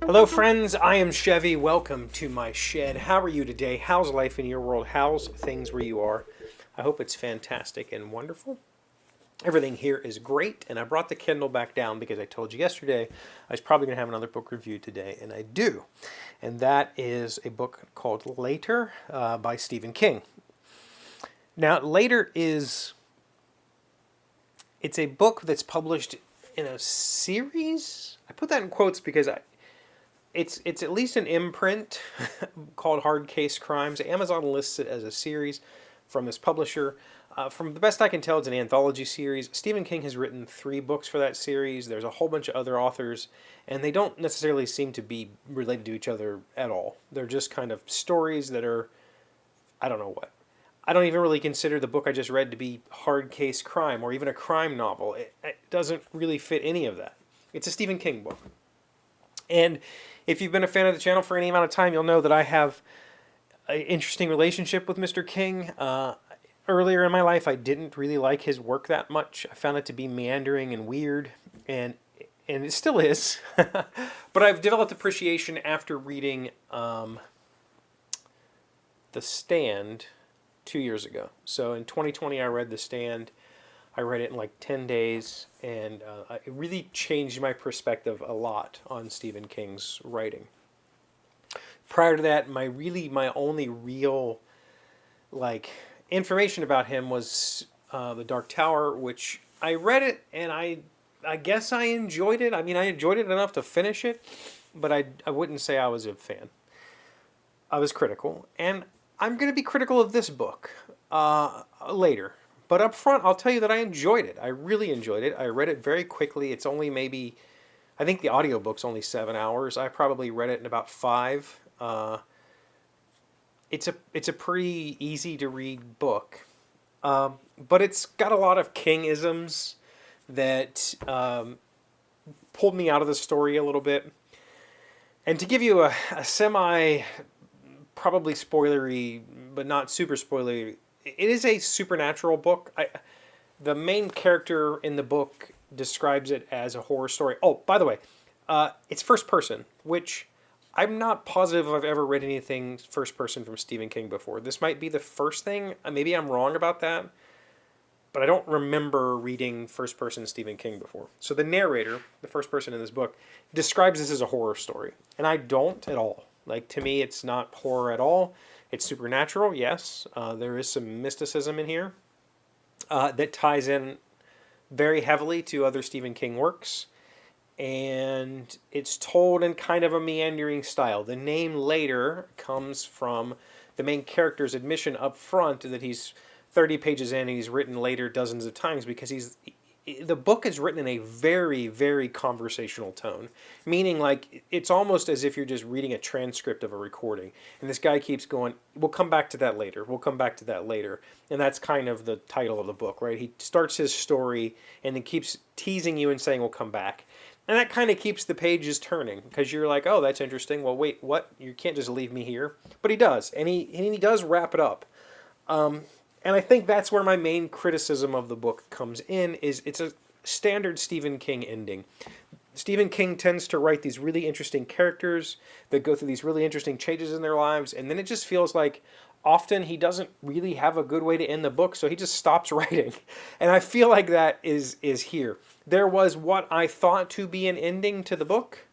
Hello friends, I am Chevee. Welcome to my shed. How are you today? How's life in your world? How's things where you are? I hope it's fantastic and wonderful. Everything here is great, and I brought the Kindle back down because I told you yesterday I was probably going to have another book review today, and I do. And that is a book called Later by Stephen King. Now, Later it's a book that's published in a series. I put that in quotes because it's at least an imprint called Hard Case Crimes. Amazon lists it as a series from this publisher. From the best I can tell, it's an anthology series. Stephen King has written 3 books for that series. There's a whole bunch of other authors, and they don't necessarily seem to be related to each other at all. They're just kind of stories that are, I don't know what. I don't even really consider the book I just read to be hard case crime or even a crime novel. It doesn't really fit any of that. It's a Stephen King book. And if you've been a fan of the channel for any amount of time, you'll know that I have an interesting relationship with Mr. King. Earlier in my life, I didn't really like his work that much. I found it to be meandering and weird, and it still is. But I've developed appreciation after reading The Stand 2 years ago. So in 2020, I read The Stand. I read it in like 10 days, and it really changed my perspective a lot on Stephen King's writing. Prior to that, my only real information about him was The Dark Tower, which I read it, and I guess I enjoyed it. I mean, I enjoyed it enough to finish it, but I wouldn't say I was a fan. I was critical, and I'm going to be critical of this book later. But up front, I'll tell you that I enjoyed it. I really enjoyed it. I read it very quickly. It's only maybe, I think the audiobook's only 7 hours. I probably read it in about 5. It's a pretty easy to read book. But it's got a lot of King-isms that pulled me out of the story a little bit. And to give you a semi, probably spoilery, but not super spoilery, it is a supernatural book. The main character in the book describes it as a horror story. Oh, by the way, it's first person, which I'm not positive I've ever read anything first person from Stephen King before. This might be the first thing. Maybe I'm wrong about that, but I don't remember reading first person Stephen King before. So the narrator, the first person in this book, describes this as a horror story, and I don't at all. Like, to me, it's not horror at all. It's supernatural, yes. There is some mysticism in here that ties in very heavily to other Stephen King works. And it's told in kind of a meandering style. The name Later comes from the main character's admission up front that he's 30 pages in and he's written later dozens of times because the book is written in a very, very conversational tone, meaning like it's almost as if you're just reading a transcript of a recording. And this guy keeps going, we'll come back to that later, we'll come back to that later. And that's kind of the title of the book, right? He starts his story and then keeps teasing you and saying, we'll come back. And that kind of keeps the pages turning because you're like, oh, that's interesting. Well, wait, what? You can't just leave me here. But he does, and he does wrap it up. And I think that's where my main criticism of the book comes in, is it's a standard Stephen King ending. Stephen King tends to write these really interesting characters that go through these really interesting changes in their lives, and then it just feels like often he doesn't really have a good way to end the book, so he just stops writing. And I feel like that is here. There was what I thought to be an ending to the book,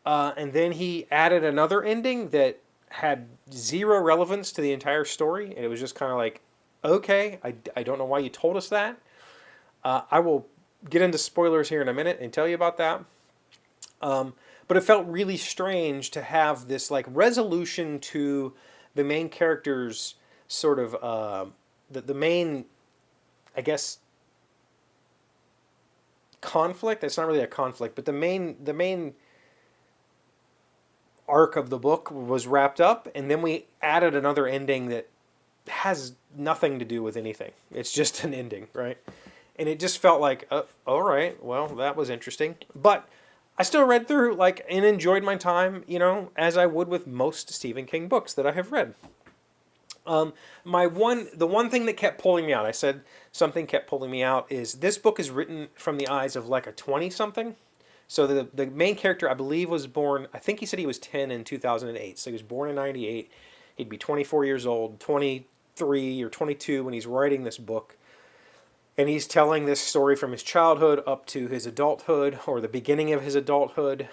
and then he added another ending that had zero relevance to the entire story, and it was just kind of like, okay, I don't know why you told us that. I will get into spoilers here in a minute and tell you about that. But it felt really strange to have this like resolution to the main character's sort of the main, I guess, conflict. It's not really a conflict, but the main arc of the book was wrapped up, and then we added another ending that has nothing to do with anything. It's just an ending, right? And it just felt like, all right, well, that was interesting. But I still read through and enjoyed my time, as I would with most Stephen King books that I have read. The one thing that kept pulling me out, I said something kept pulling me out, is this book is written from the eyes of like a 20-something. So the main character, I believe, was born, I think he said he was 10 in 2008. So he was born in 98. He'd be 24 years old, 23 or 22 when he's writing this book. And he's telling this story from his childhood up to his adulthood, or the beginning of his adulthood.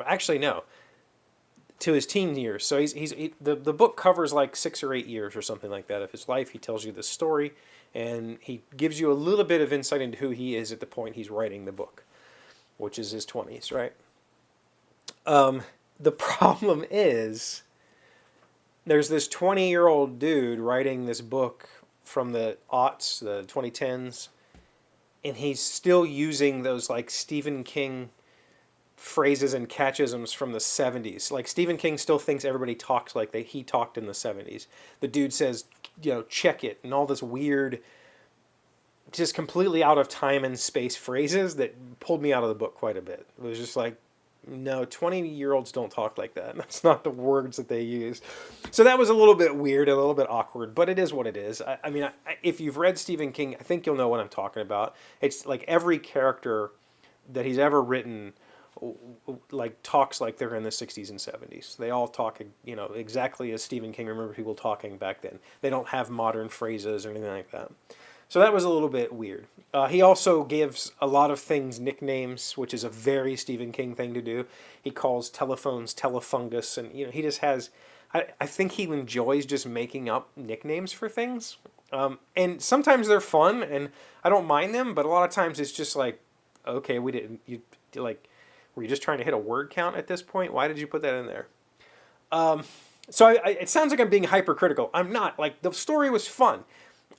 Actually, no, to his teen years. So the book covers like 6 or 8 years or something like that of his life. He tells you this story, and he gives you a little bit of insight into who he is at the point he's writing the book, which is his 20s, right? The problem is there's this 20-year-old dude writing this book from the aughts, the 2010s, and he's still using those like Stephen King phrases and catchisms from the 70s. Like Stephen King still thinks everybody talks like he talked in the 70s. The dude says, check it, and all this weird, just completely out of time and space phrases that pulled me out of the book quite a bit. It was just like, no, 20-year-olds don't talk like that. That's not the words that they use. So that was a little bit weird, a little bit awkward, but it is what it is. I mean, if you've read Stephen King, I think you'll know what I'm talking about. It's like every character that he's ever written like talks like they're in the 60s and 70s. They all talk, exactly as Stephen King remembered people talking back then. They don't have modern phrases or anything like that. So that was a little bit weird. He also gives a lot of things nicknames, which is a very Stephen King thing to do. He calls telephones telefungus, and he just has. I think he enjoys just making up nicknames for things, and sometimes they're fun, and I don't mind them. But a lot of times it's just like, okay, we didn't. You like, were you just trying to hit a word count at this point? Why did you put that in there? So it sounds like I'm being hypercritical. I'm not. Like the story was fun.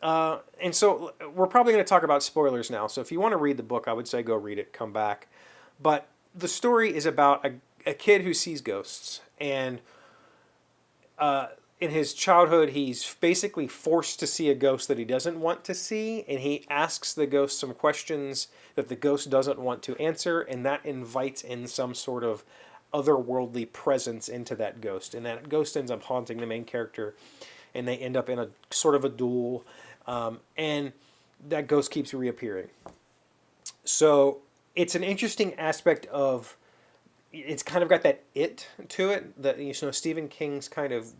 And so we're probably going to talk about spoilers now. So if you want to read the book, I would say go read it, come back. But the story is about a kid who sees ghosts. And in his childhood, he's basically forced to see a ghost that he doesn't want to see. And he asks the ghost some questions that the ghost doesn't want to answer. And that invites in some sort of otherworldly presence into that ghost. And that ghost ends up haunting the main character. And they end up in a sort of a duel. And that ghost keeps reappearing. So it's an interesting aspect of, it's kind of got that it to it, that Stephen King's kind of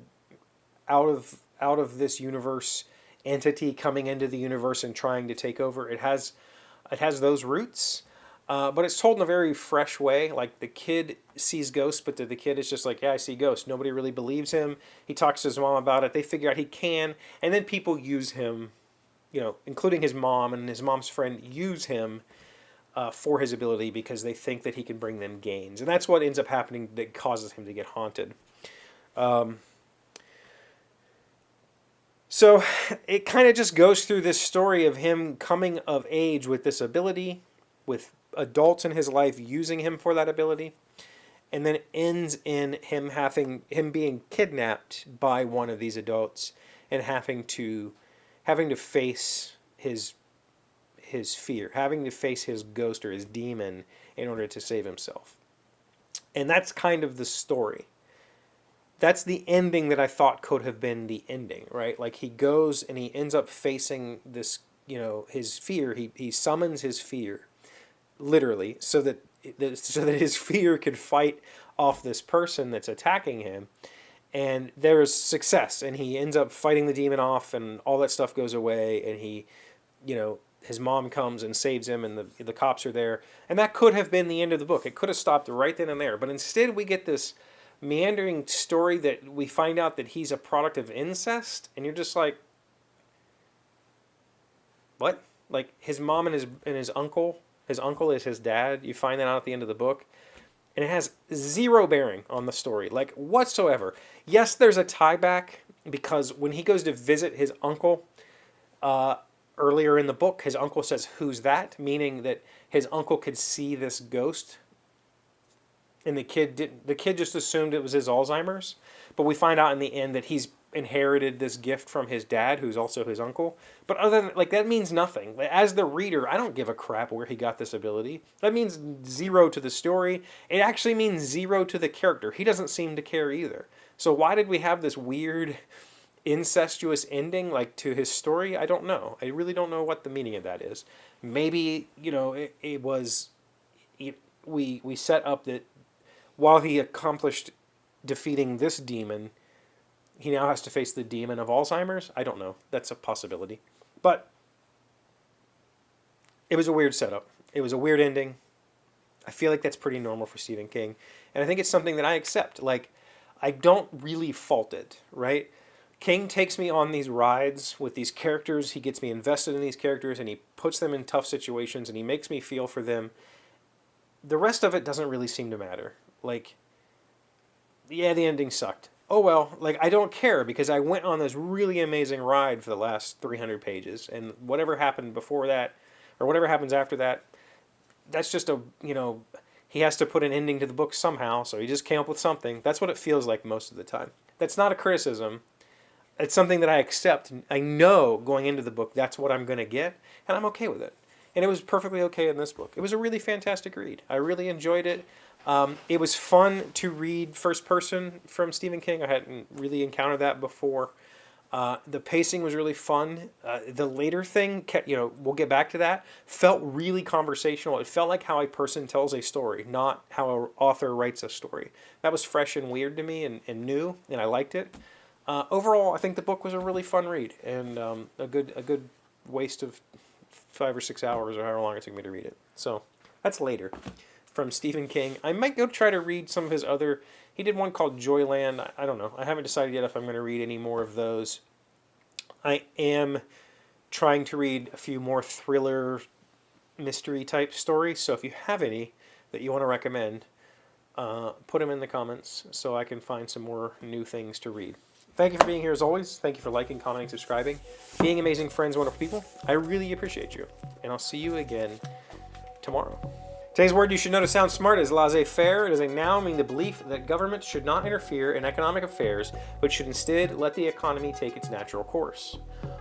out of this universe entity coming into the universe and trying to take over. It has those roots, but it's told in a very fresh way. Like the kid sees ghosts, but the kid is just like, yeah, I see ghosts. Nobody really believes him. He talks to his mom about it. They figure out he can, and then people use him, including his mom and his mom's friend, use him for his ability because they think that he can bring them gains. And that's what ends up happening that causes him to get haunted. So it kind of just goes through this story of him coming of age with this ability, with adults in his life using him for that ability, and then ends in him being kidnapped by one of these adults and having to face his fear, having to face his ghost or his demon in order to save himself. And that's kind of the story. That's the ending that I thought could have been the ending, right? Like he goes and he ends up facing this, his fear. He summons his fear, literally, so that his fear could fight off this person that's attacking him. And there's success, and he ends up fighting the demon off, and all that stuff goes away, and he, his mom comes and saves him, and the cops are there. And that could have been the end of the book. It could have stopped right then and there. But instead we get this meandering story that we find out that he's a product of incest, and you're just like, what? Like his mom and his uncle is his dad. You find that out at the end of the book, and it has zero bearing on the story, like whatsoever. Yes, there's a tie back because when he goes to visit his uncle earlier in the book, his uncle says, "Who's that?" Meaning that his uncle could see this ghost. And the kid just assumed it was his Alzheimer's. But we find out in the end that he's inherited this gift from his dad, who's also his uncle. But other than, that means nothing. As the reader, I don't give a crap where he got this ability. That means zero to the story. It actually means zero to the character. He doesn't seem to care either. So why did we have this weird incestuous ending, to his story? I don't know. I really don't know what the meaning of that is. Maybe, it was... we set up that while he accomplished defeating this demon, he now has to face the demon of Alzheimer's. I don't know. That's a possibility. But it was a weird setup. It was a weird ending. I feel like that's pretty normal for Stephen King. And I think it's something that I accept. Like, I don't really fault it, right? King takes me on these rides with these characters. He gets me invested in these characters, and he puts them in tough situations, and he makes me feel for them. The rest of it doesn't really seem to matter. Like, yeah, the ending sucked. Oh well, like, I don't care because I went on this really amazing ride for the last 300 pages, and whatever happened before that, or whatever happens after that, that's just a, he has to put an ending to the book somehow, so he just came up with something. That's what it feels like most of the time. That's not a criticism. It's something that I accept. I know going into the book that's what I'm going to get, and I'm okay with it. And it was perfectly okay in this book. It was a really fantastic read. I really enjoyed it. It was fun to read first person from Stephen King. I hadn't really encountered that before. The pacing was really fun. The later thing, we'll get back to that, felt really conversational. It felt like how a person tells a story, not how an author writes a story. That was fresh and weird to me and new, and I liked it. Overall, I think the book was a really fun read and a good waste of 5 or 6 hours or however long it took me to read it. So that's later from Stephen King. I might go try to read some of his other. He did one called Joyland. I don't know. I haven't decided yet if I'm going to read any more of those. I am trying to read a few more thriller mystery type stories. So if you have any that you want to recommend, put them in the comments so I can find some more new things to read. Thank you for being here as always. Thank you for liking, commenting, subscribing, being amazing friends, wonderful people. I really appreciate you. And I'll see you again tomorrow. Today's word you should know to sound smart is laissez-faire. It is a noun meaning the belief that government should not interfere in economic affairs, but should instead let the economy take its natural course.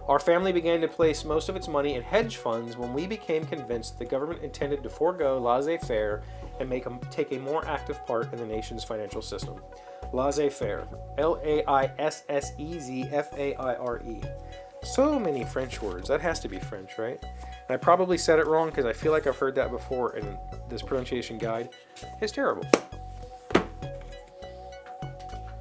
Our family began to place most of its money in hedge funds when we became convinced the government intended to forego laissez-faire and take a more active part in the nation's financial system. Laissez-faire. Laissezfaire. So many French words. That has to be French, right? And I probably said it wrong because I feel like I've heard that before, and this pronunciation guide is terrible.